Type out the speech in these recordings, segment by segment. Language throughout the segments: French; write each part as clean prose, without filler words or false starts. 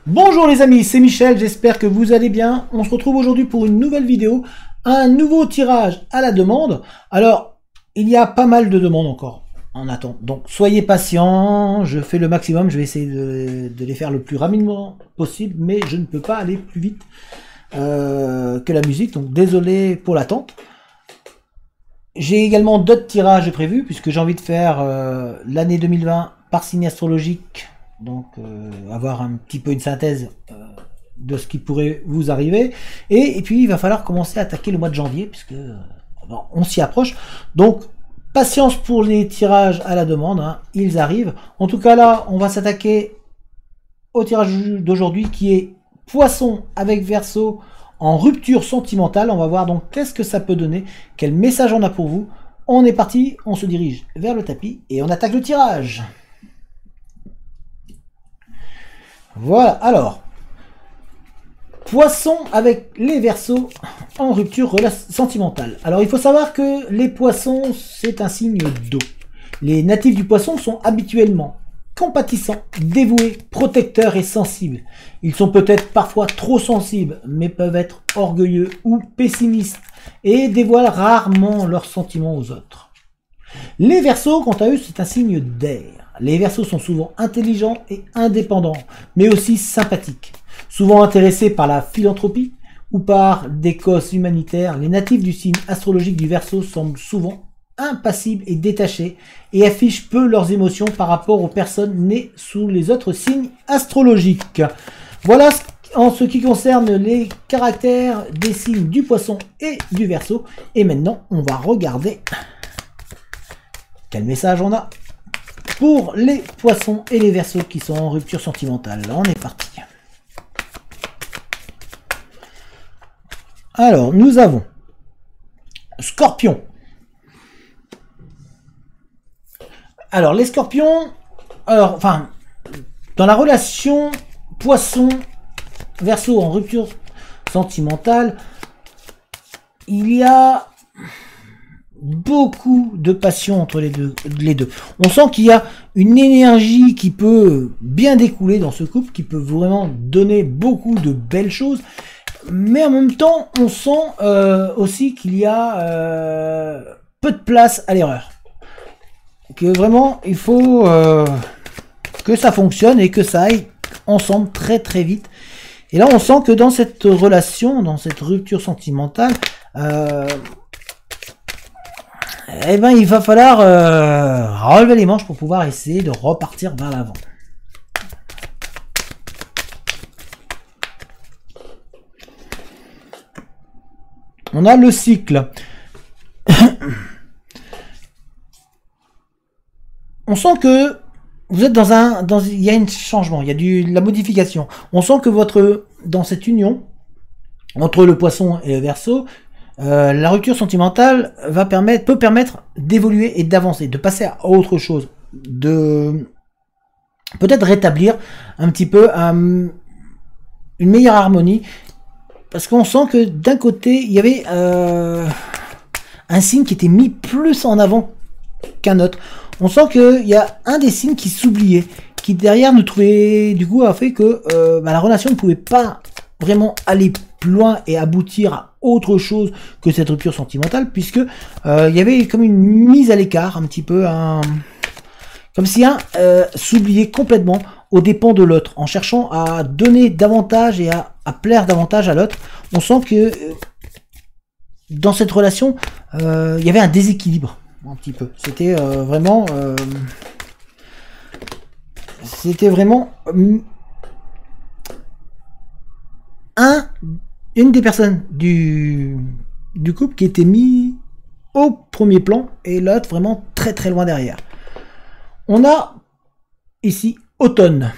Bonjour les amis, c'est Michel, j'espère que vous allez bien. On se retrouve aujourd'hui pour une nouvelle vidéo, un nouveau tirage à la demande. Alors, il y a pas mal de demandes encore en attente, donc soyez patients, je fais le maximum, je vais essayer de les faire le plus rapidement possible, mais je ne peux pas aller plus vite que la musique, donc désolé pour l'attente. J'ai également d'autres tirages prévus, puisque j'ai envie de faire l'année 2020 par signe astrologique, donc avoir un petit peu une synthèse de ce qui pourrait vous arriver. Et puis il va falloir commencer à attaquer le mois de janvier, puisque on s'y approche. Donc patience pour les tirages à la demande, hein, ils arrivent. En tout cas là, on va s'attaquer au tirage d'aujourd'hui qui est Poisson avec Verseau en rupture sentimentale. On va voir donc qu'est-ce que ça peut donner, quel message on a pour vous. On est parti, on se dirige vers le tapis et on attaque le tirage. Voilà, alors, Poisson avec les Verseaux en rupture sentimentale. Alors il faut savoir que les Poissons, c'est un signe d'eau. Les natifs du Poisson sont habituellement compatissants, dévoués, protecteurs et sensibles. Ils sont peut-être parfois trop sensibles, mais peuvent être orgueilleux ou pessimistes et dévoilent rarement leurs sentiments aux autres. Les Verseaux, quant à eux, c'est un signe d'air. Les Verseaux sont souvent intelligents et indépendants, mais aussi sympathiques. Souvent intéressés par la philanthropie ou par des causes humanitaires, les natifs du signe astrologique du Verseau semblent souvent impassibles et détachés et affichent peu leurs émotions par rapport aux personnes nées sous les autres signes astrologiques. Voilà en ce qui concerne les caractères des signes du Poisson et du Verseau. Et maintenant, on va regarder quel message on a pour les Poissons et les Verseaux qui sont en rupture sentimentale. On est parti. Alors, nous avons Scorpion. Alors, les Scorpions, dans la relation Poisson-Verseau en rupture sentimentale, il y a beaucoup de passion entre les deux. On sent qu'il y a une énergie qui peut bien découler dans ce couple, qui peut vraiment donner beaucoup de belles choses. Mais en même temps, on sent aussi qu'il y a peu de place à l'erreur. Que vraiment, il faut que ça fonctionne et que ça aille ensemble très très vite. Et là, on sent que dans cette relation, dans cette rupture sentimentale, eh ben, il va falloir relever les manches pour pouvoir essayer de repartir vers l'avant. On a le cycle. On sent que vous êtes il y a un changement, il y a de la modification. On sent que dans cette union entre le Poisson et le Verseau, la rupture sentimentale peut permettre d'évoluer et d'avancer, de passer à autre chose, de peut-être rétablir un petit peu une meilleure harmonie. Parce qu'on sent que d'un côté, il y avait un signe qui était mis plus en avant qu'un autre. On sent qu'il y a un des signes qui s'oubliait, qui derrière nous trouvait, du coup, a fait que la relation ne pouvait pas vraiment aller plus loin et aboutir à autre chose que cette rupture sentimentale, puisque il y avait comme une mise à l'écart, un petit peu, comme si un s'oubliait complètement aux dépens de l'autre, en cherchant à donner davantage et à plaire davantage à l'autre. On sent que dans cette relation, il y avait un déséquilibre, un petit peu. C'était vraiment une des personnes du couple qui était mis au premier plan et l'autre vraiment très très loin derrière. On a ici Automne.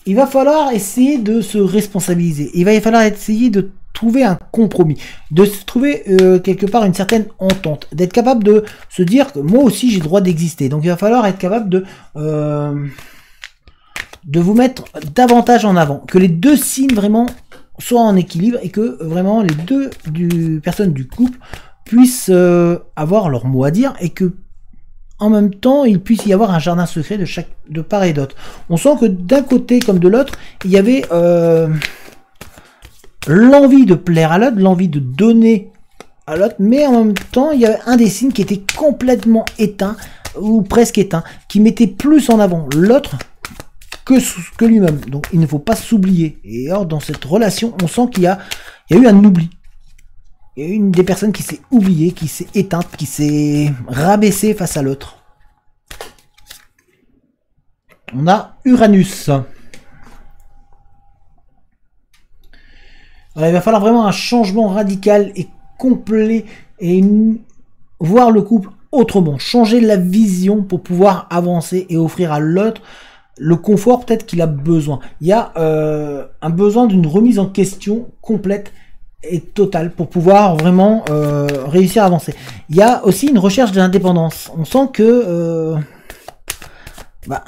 Il va falloir essayer de se responsabiliser. Il va falloir essayer de trouver un compromis, de se trouver quelque part une certaine entente, d'être capable de se dire que moi aussi j'ai le droit d'exister. Donc il va falloir être capable de vous mettre davantage en avant, que les deux signes vraiment soient en équilibre et que vraiment les deux personnes du couple puissent avoir leur mot à dire et que en même temps il puisse y avoir un jardin secret de part et d'autre. On sent que d'un côté comme de l'autre, il y avait l'envie de plaire à l'autre, l'envie de donner à l'autre, mais en même temps il y avait un des signes qui était complètement éteint, ou presque éteint, qui mettait plus en avant l'autre que lui-même. Donc il ne faut pas s'oublier. Et or dans cette relation, on sent qu'il y a eu un oubli. Il y a eu une des personnes qui s'est oubliée, qui s'est éteinte, qui s'est rabaissée face à l'autre. On a Uranus. Alors, il va falloir vraiment un changement radical et complet et voir le couple autrement. Changer la vision pour pouvoir avancer et offrir à l'autre le confort peut-être qu'il a besoin. Il y a un besoin d'une remise en question complète et totale pour pouvoir vraiment réussir à avancer. Il y a aussi une recherche de l'indépendance. On sent que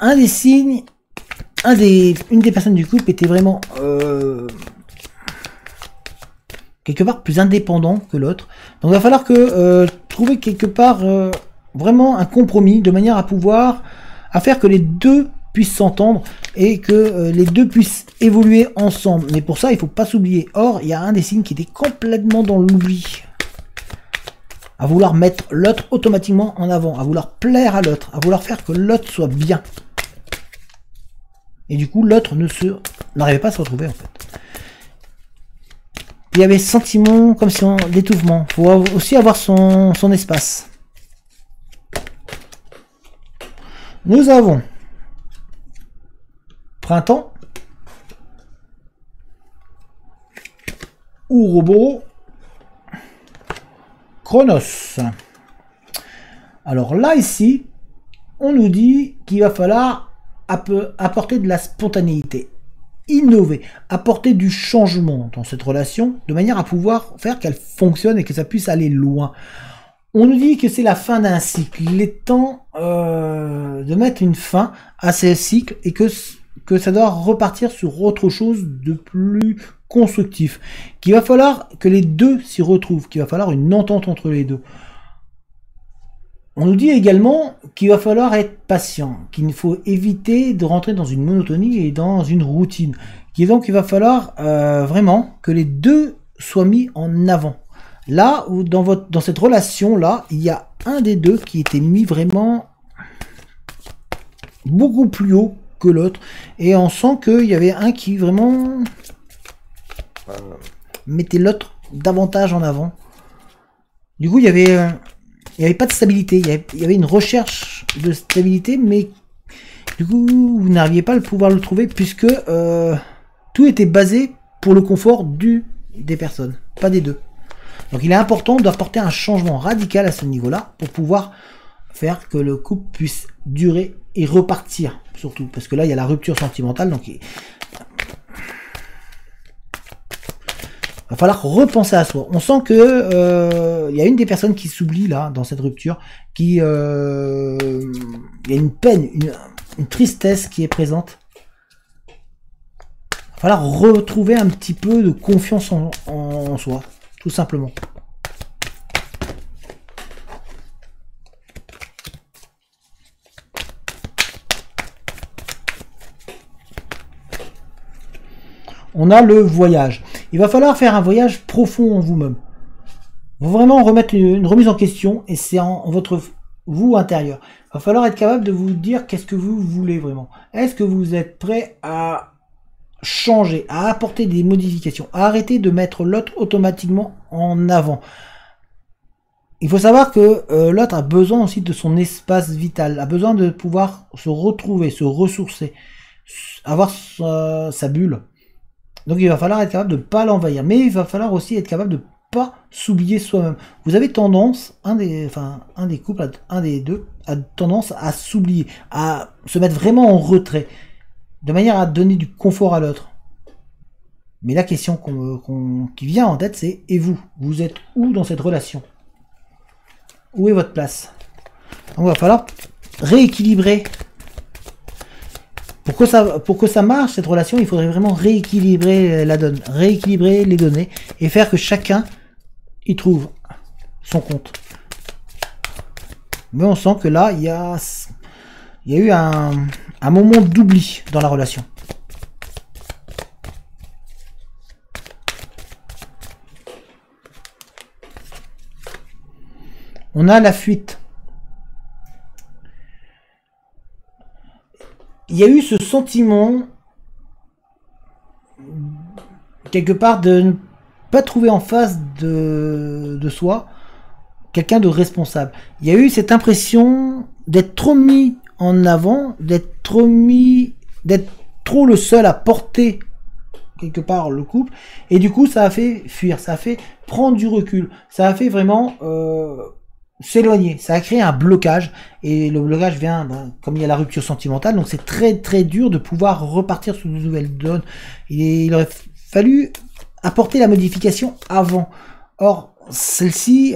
un des signes, une des personnes du couple était vraiment quelque part plus indépendant que l'autre. Donc il va falloir que trouver quelque part vraiment un compromis de manière à faire que les deux puissent s'entendre et que les deux puissent évoluer ensemble. Mais pour ça, il faut pas s'oublier. Or, il y a un des signes qui était complètement dans l'oubli. À vouloir mettre l'autre automatiquement en avant, à vouloir plaire à l'autre, à vouloir faire que l'autre soit bien. Et du coup, l'autre n'arrivait pas à se retrouver en fait. Il y avait ce sentiment comme si d'étouffement. Il faut aussi avoir son espace. Nous avons Printemps, Ouroboros, Chronos. Alors là, ici, on nous dit qu'il va falloir apporter de la spontanéité, innover, apporter du changement dans cette relation, de manière à pouvoir faire qu'elle fonctionne et que ça puisse aller loin. On nous dit que c'est la fin d'un cycle. Il est temps de mettre une fin à ce cycle et que ça doit repartir sur autre chose de plus constructif. Qu'il va falloir que les deux s'y retrouvent, qu'il va falloir une entente entre les deux. On nous dit également qu'il va falloir être patient, qu'il faut éviter de rentrer dans une monotonie et dans une routine. Donc il va falloir vraiment que les deux soient mis en avant. Là, où dans cette relation-là, il y a un des deux qui était mis vraiment beaucoup plus haut que l'autre. Et on sent qu'il y avait un qui vraiment mettait l'autre davantage en avant. Du coup, il y avait pas de stabilité. Il y avait une recherche de stabilité, mais du coup, vous n'arriviez pas à pouvoir le trouver puisque tout était basé pour le confort des personnes, pas des deux. Donc il est important d'apporter un changement radical à ce niveau-là pour pouvoir faire que le couple puisse durer et repartir, surtout, parce que là il y a la rupture sentimentale, donc il va falloir repenser à soi. On sent que il y a une des personnes qui s'oublie là, dans cette rupture, il y a une peine, une tristesse qui est présente. Il va falloir retrouver un petit peu de confiance en soi, tout simplement. On a le voyage. Il va falloir faire un voyage profond en vous-même. Vous vraiment remettre une remise en question, et c'est en votre vous intérieur. Il va falloir être capable de vous dire qu'est-ce que vous voulez vraiment. Est-ce que vous êtes prêt à changer, à apporter des modifications, à arrêter de mettre l'autre automatiquement en avant. Il faut savoir que l'autre a besoin aussi de son espace vital, a besoin de pouvoir se retrouver, se ressourcer, avoir sa bulle. Donc il va falloir être capable de ne pas l'envahir, mais il va falloir aussi être capable de ne pas s'oublier soi-même. Vous avez tendance, un des couples, un des deux, a tendance à s'oublier, à se mettre vraiment en retrait, de manière à donner du confort à l'autre. Mais la question qui vient en tête, c'est: et vous? Vous êtes où dans cette relation? Où est votre place? Donc il va falloir rééquilibrer. Pour que ça marche, cette relation, il faudrait vraiment rééquilibrer la donne, rééquilibrer les données, et faire que chacun y trouve son compte. Mais on sent que là, il y a eu un moment d'oubli dans la relation. On a la fuite. Il y a eu ce sentiment, quelque part, de ne pas trouver en face de soi quelqu'un de responsable. Il y a eu cette impression d'être trop mis en avant, d'être trop le seul à porter quelque part le couple, et du coup ça a fait fuir, ça a fait prendre du recul, ça a fait vraiment s'éloigner, ça a créé un blocage, et le blocage vient, comme il y a la rupture sentimentale, donc c'est très très dur de pouvoir repartir sur de nouvelles donnes. Il aurait fallu apporter la modification avant. Or, celle-ci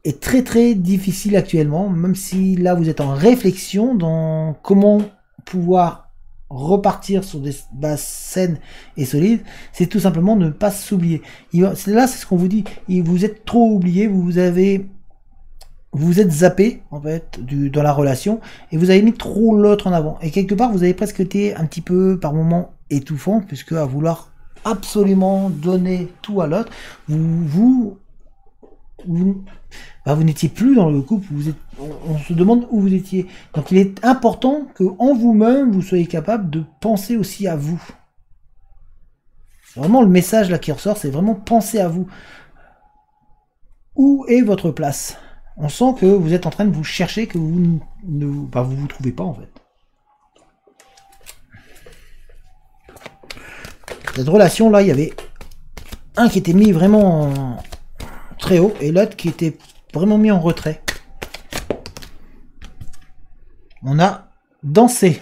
est très très difficile actuellement, même si là vous êtes en réflexion dans comment pouvoir repartir sur des bases saines et solides, c'est tout simplement ne pas s'oublier. Là, c'est ce qu'on vous dit, vous êtes trop oublié, vous êtes zappé en fait dans la relation, et vous avez mis trop l'autre en avant, et quelque part vous avez presque été un petit peu par moments étouffant, puisque à vouloir absolument donner tout à l'autre, vous n'étiez plus dans le couple, on se demande où vous étiez. Donc il est important que en vous-même vous soyez capable de penser aussi à vous. C'est vraiment le message là qui ressort, c'est vraiment penser à vous. Où est votre place? On sent que vous êtes en train de vous chercher, que vous vous trouvez pas en fait. Cette relation là, il y avait un qui était mis vraiment très haut et l'autre qui était vraiment mis en retrait. On a dansé.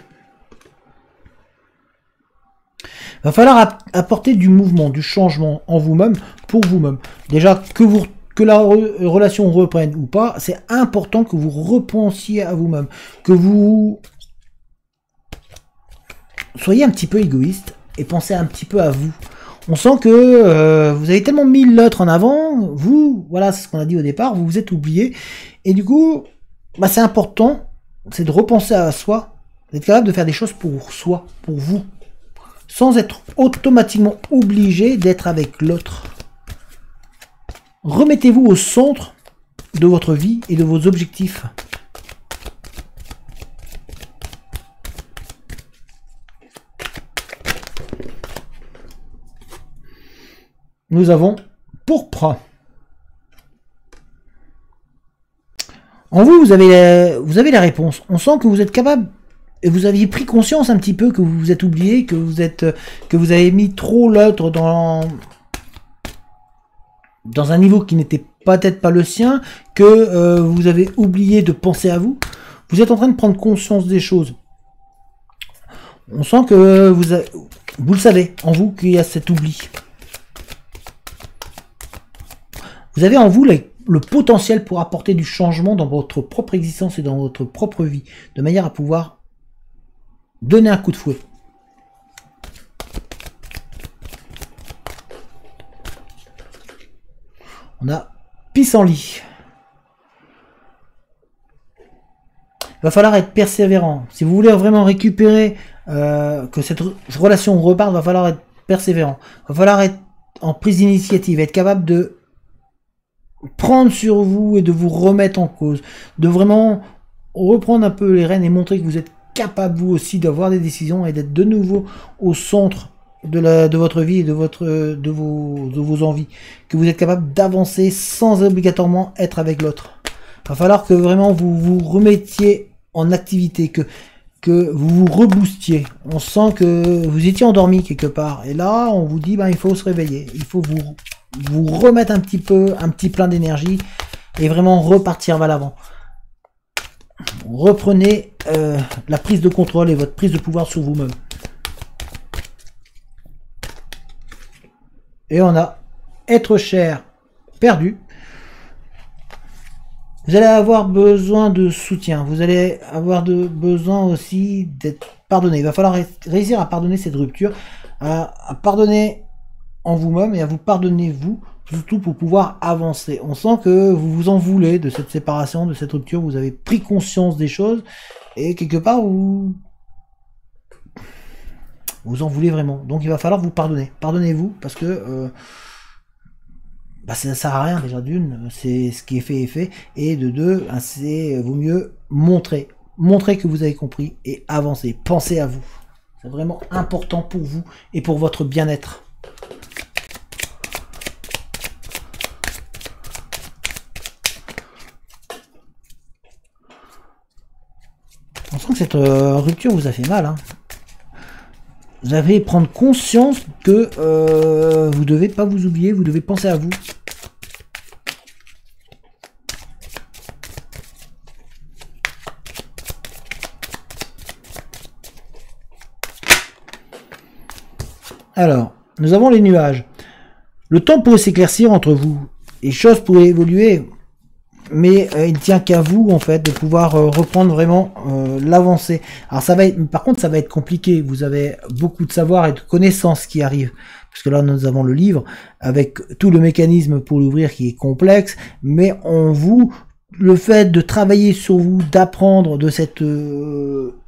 Il va falloir apporter du mouvement, du changement en vous-même, pour vous-même. Déjà, que la relation reprenne ou pas, c'est important que vous repensiez à vous-même. Que vous soyez un petit peu égoïste et pensez un petit peu à vous. On sent que vous avez tellement mis l'autre en avant, voilà, c'est ce qu'on a dit au départ, vous vous êtes oublié. Et du coup, c'est important, c'est de repenser à soi, d'être capable de faire des choses pour soi, pour vous, sans être automatiquement obligé d'être avec l'autre. Remettez-vous au centre de votre vie et de vos objectifs. Nous avons pourpre. En vous, vous avez la réponse. On sent que vous êtes capable, et vous aviez pris conscience un petit peu que vous vous êtes oublié, que vous avez mis trop l'autre dans un niveau qui n'était peut-être pas le sien, que vous avez oublié de penser à vous. Vous êtes en train de prendre conscience des choses. On sent que vous le savez, en vous, qu'il y a cet oubli. Vous avez en vous le potentiel pour apporter du changement dans votre propre existence et dans votre propre vie, de manière à pouvoir donner un coup de fouet. On a pissenlit. Il va falloir être persévérant. Si vous voulez vraiment récupérer, que cette relation reparte, il va falloir être persévérant. Il va falloir être en prise d'initiative, être capable de prendre sur vous et de vous remettre en cause, de vraiment reprendre un peu les rênes et montrer que vous êtes capable vous aussi d'avoir des décisions et d'être de nouveau au centre de votre vie et de vos envies, que vous êtes capable d'avancer sans obligatoirement être avec l'autre. Il va falloir que vraiment vous vous remettiez en activité, que vous vous reboostiez. On sent que vous étiez endormi quelque part, et là on vous dit il faut se réveiller, il faut vous remettre un petit plein d'énergie et vraiment repartir vers l'avant. Reprenez la prise de contrôle et votre prise de pouvoir sur vous-même. Et on a être cher, perdu. Vous allez avoir besoin de soutien. Vous allez avoir besoin aussi d'être pardonné. Il va falloir réussir à pardonner cette rupture, à pardonner en vous-même et à vous pardonner vous, surtout pour pouvoir avancer. On sent que vous vous en voulez de cette séparation, de cette rupture, vous avez pris conscience des choses et quelque part vous en voulez vraiment. Donc il va falloir vous pardonner. Pardonnez-vous parce que ça sert à rien déjà d'une, c'est ce qui est fait est fait, et de deux, c'est vaut mieux montrer que vous avez compris et avancer. Pensez à vous. C'est vraiment important pour vous et pour votre bien-être. On sent que cette rupture vous a fait mal. Hein. Vous devez prendre conscience que vous devez pas vous oublier, vous devez penser à vous. Alors, nous avons les nuages. Le temps pourrait s'éclaircir entre vous. Les choses pourraient évoluer. Mais il tient qu'à vous, en fait, de pouvoir reprendre vraiment l'avancée. Alors, par contre, ça va être compliqué. Vous avez beaucoup de savoir et de connaissances qui arrivent. Parce que là, nous avons le livre avec tout le mécanisme pour l'ouvrir qui est complexe. Mais en vous, le fait de travailler sur vous, d'apprendre de cette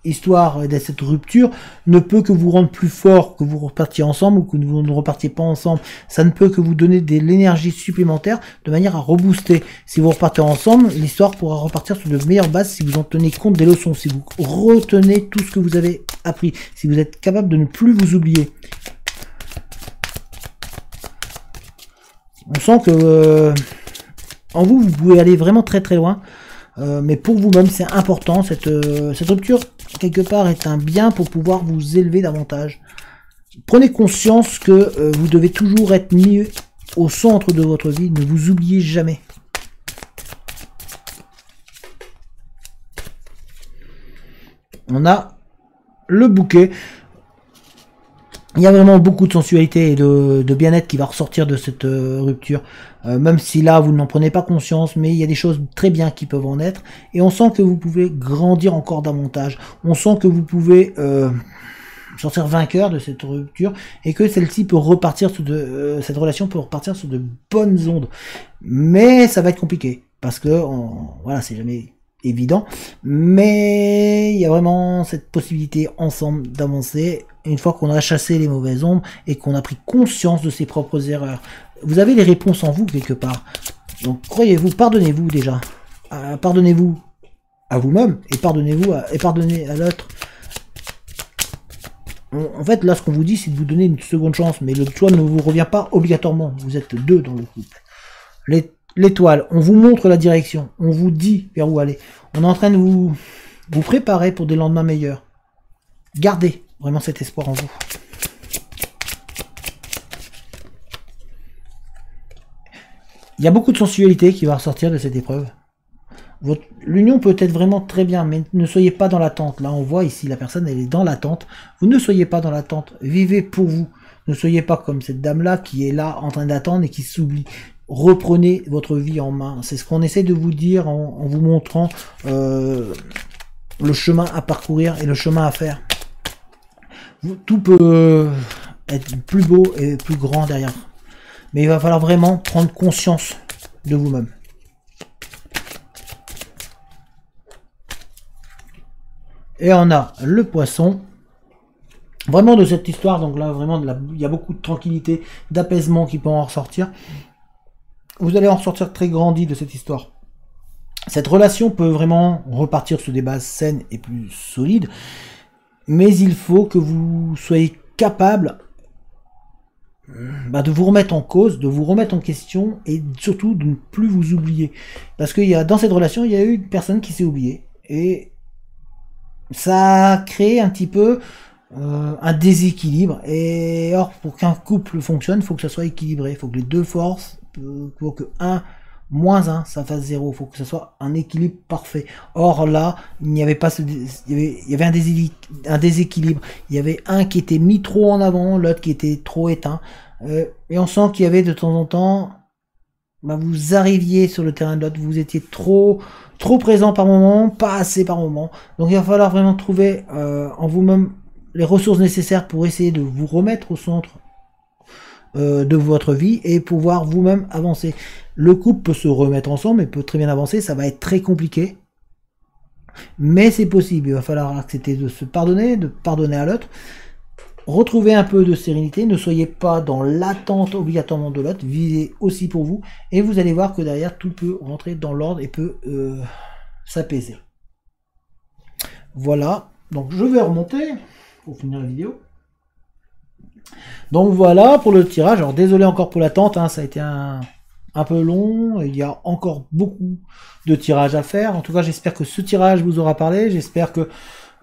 histoire et de cette rupture ne peut que vous rendre plus fort, que vous repartiez ensemble ou que vous ne repartiez pas ensemble. Ça ne peut que vous donner de l'énergie supplémentaire de manière à rebooster. Si vous repartez ensemble, l'histoire pourra repartir sur de meilleures bases si vous en tenez compte des leçons, si vous retenez tout ce que vous avez appris, si vous êtes capable de ne plus vous oublier. On sent que en vous, vous pouvez aller vraiment très très loin, mais pour vous-même, c'est important. Cette rupture, quelque part, est un bien pour pouvoir vous élever davantage. Prenez conscience que vous devez toujours être mis au centre de votre vie. Ne vous oubliez jamais. On a le bouquet. Il y a vraiment beaucoup de sensualité et de bien-être qui va ressortir de cette rupture. Même si là, vous n'en prenez pas conscience, mais il y a des choses très bien qui peuvent en être. Et on sent que vous pouvez grandir encore davantage. On sent que vous pouvez sortir vainqueur de cette rupture et que celle-ci peut repartir sur cette relation peut repartir sur de bonnes ondes. Mais ça va être compliqué parce que voilà, c'est jamais évident, mais il y a vraiment cette possibilité ensemble d'avancer une fois qu'on a chassé les mauvaises ombres et qu'on a pris conscience de ses propres erreurs. Vous avez les réponses en vous quelque part. Donc croyez-vous, pardonnez-vous déjà. Pardonnez-vous à vous-même et pardonnez à l'autre. En fait, là, ce qu'on vous dit, c'est de vous donner une seconde chance, mais le choix ne vous revient pas obligatoirement. Vous êtes deux dans le couple. L'étoile, on vous montre la direction, on vous dit vers où aller. On est en train de vous préparer pour des lendemains meilleurs. Gardez vraiment cet espoir en vous. Il y a beaucoup de sensualité qui va ressortir de cette épreuve. L'union peut être vraiment très bien, mais ne soyez pas dans l'attente. Là, on voit ici, la personne, elle est dans l'attente. Vous ne soyez pas dans l'attente. Vivez pour vous. Ne soyez pas comme cette dame-là qui est là en train d'attendre et qui s'oublie. Reprenez votre vie en main. C'est ce qu'on essaie de vous dire en vous montrant le chemin à parcourir et le chemin à faire. Tout peut être plus beau et plus grand derrière. Mais il va falloir vraiment prendre conscience de vous-même. Et on a le poisson. Vraiment de cette histoire, donc là vraiment il y a beaucoup de tranquillité, d'apaisement qui peut en ressortir. Vous allez en ressortir très grandi de cette histoire. Cette relation peut vraiment repartir sur des bases saines et plus solides, mais il faut que vous soyez capable de vous remettre en cause, de vous remettre en question et surtout de ne plus vous oublier. Parce que dans cette relation, il y a eu une personne qui s'est oubliée et ça a créé un petit peu un déséquilibre. Et or, pour qu'un couple fonctionne, il faut que ça soit équilibré, il faut que les deux forces, faut que 1 moins 1 ça fasse 0, il faut que ça soit un équilibre parfait. Or là, il n'y avait pas il y avait un déséquilibre, il y avait un qui était mis trop en avant, l'autre qui était trop éteint, et on sent qu'il y avait de temps en temps, vous arriviez sur le terrain de l'autre, vous étiez trop présent par moment, pas assez par moment. Donc il va falloir vraiment trouver en vous-même les ressources nécessaires pour essayer de vous remettre au centre de votre vie et pouvoir vous-même avancer. Le couple peut se remettre ensemble et peut très bien avancer, ça va être très compliqué. Mais c'est possible, il va falloir accepter de se pardonner, de pardonner à l'autre. Retrouvez un peu de sérénité, ne soyez pas dans l'attente obligatoirement de l'autre, vivez aussi pour vous, et vous allez voir que derrière tout peut rentrer dans l'ordre et peut s'apaiser. Voilà, donc je vais remonter pour finir la vidéo. Donc voilà pour le tirage, alors désolé encore pour l'attente, hein, ça a été un peu long, il y a encore beaucoup de tirages à faire. En tout cas, j'espère que ce tirage vous aura parlé, j'espère que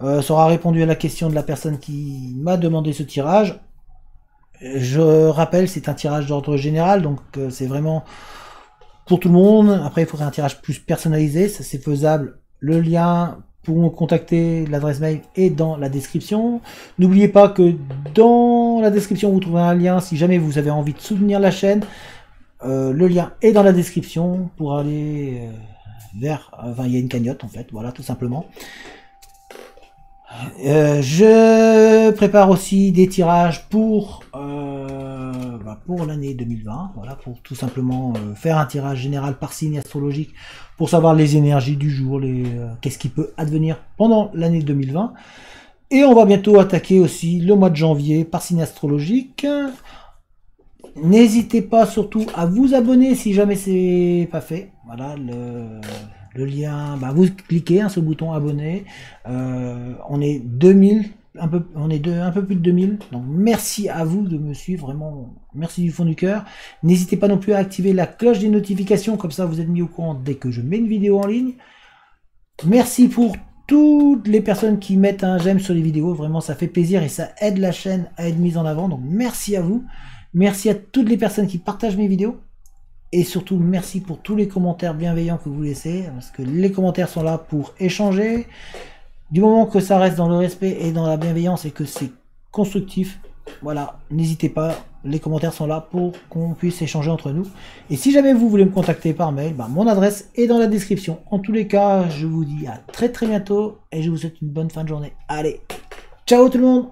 ça aura répondu à la question de la personne qui m'a demandé ce tirage. Je rappelle, c'est un tirage d'ordre général, donc c'est vraiment pour tout le monde. Après, il faudrait un tirage plus personnalisé, ça c'est faisable. Le lien pour me contacter, l'adresse mail est dans la description. N'oubliez pas que dans la description, vous trouverez un lien si jamais vous avez envie de soutenir la chaîne. Le lien est dans la description pour aller vers... Enfin, il y a une cagnotte en fait, voilà, tout simplement. Je prépare aussi des tirages pour l'année 2020, voilà, pour tout simplement faire un tirage général par signe astrologique pour savoir les énergies du jour, qu'est-ce qui peut advenir pendant l'année 2020. Et on va bientôt attaquer aussi le mois de janvier par signe astrologique. N'hésitez pas surtout à vous abonner si jamais c'est pas fait. Voilà, le lien, vous cliquez sur le bouton abonner. On est 2000, un peu plus de 2000. Donc merci à vous de me suivre, vraiment merci du fond du cœur. N'hésitez pas non plus à activer la cloche des notifications, comme ça vous êtes mis au courant dès que je mets une vidéo en ligne. Merci pour toutes les personnes qui mettent un j'aime sur les vidéos, vraiment ça fait plaisir et ça aide la chaîne à être mise en avant. Donc merci à vous. Merci à toutes les personnes qui partagent mes vidéos. Et surtout, merci pour tous les commentaires bienveillants que vous laissez. Parce que les commentaires sont là pour échanger. Du moment que ça reste dans le respect et dans la bienveillance et que c'est constructif, voilà, n'hésitez pas. Les commentaires sont là pour qu'on puisse échanger entre nous. Et si jamais vous voulez me contacter par mail, mon adresse est dans la description. En tous les cas, je vous dis à très bientôt. Et je vous souhaite une bonne fin de journée. Allez, ciao tout le monde!